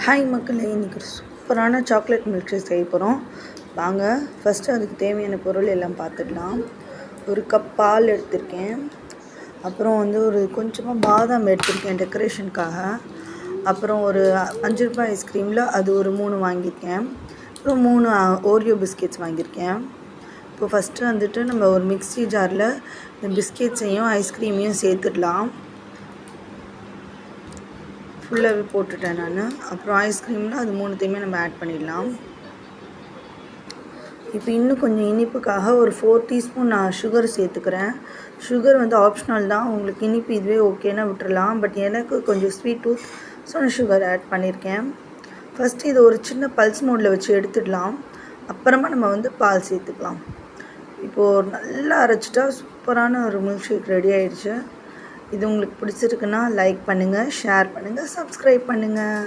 Hi மக்களே, இன்றைக்கி ஒரு சூப்பரான சாக்லேட் மில்க் ஷேக் செய்ய போகிறோம். வாங்க ஃபஸ்ட்டு அதுக்கு தேவையான பொருள் எல்லாம் பார்த்துடலாம். ஒரு கப் பால் எடுத்திருக்கேன். அப்புறம் ஒரு கொஞ்சமாக பாதாம் எடுத்திருக்கேன் டெக்கரேஷனுக்காக. அப்புறம் ஒரு 5 ரூபாய் ஐஸ்கிரீமில் அது ஒரு 3 வாங்கியிருக்கேன். அப்புறம் 3 ஓரியோ பிஸ்கெட்ஸ் வாங்கியிருக்கேன். இப்போ ஃபஸ்ட்டு நம்ம ஒரு மிக்ஸி ஜாரில் இந்த பிஸ்கெட்ஸையும் ஐஸ்கிரீமையும் சேர்த்துடலாம். ஃபுல்லாகவே போட்டுட்டேன் நான். அப்புறம் ஐஸ்கிரீமில் அது 3த்தையுமே நம்ம ஆட் பண்ணிடலாம். இப்போ இன்னும் கொஞ்சம் இனிப்புக்காக ஒரு 4 டீஸ்பூன் நான் சுகர் சேர்த்துக்கிறேன். சுகர் ஆப்ஷனல் தான், உங்களுக்கு இனிப்பு இதுவே ஓகேன்னா விட்டுறலாம். பட் எனக்கு கொஞ்சம் ஸ்வீட் டூத், ஸோ நான் சுகர் ஆட் பண்ணியிருக்கேன். ஃபஸ்ட்டு இதை ஒரு சின்ன பல்ஸ் மோடில் வச்சு எடுத்துடலாம். அப்புறமா நம்ம பால் சேர்த்துக்கலாம். இப்போது நல்லா அரைச்சிட்டா சூப்பரான ஒரு மில்க் ஷேக் ரெடி ஆகிடுச்சு. இது உங்களுக்கு பிடிச்சிருக்குன்னா லைக் பண்ணுங்கள், ஷேர் பண்ணுங்கள், சப்ஸ்கிரைப் பண்ணுங்கள்.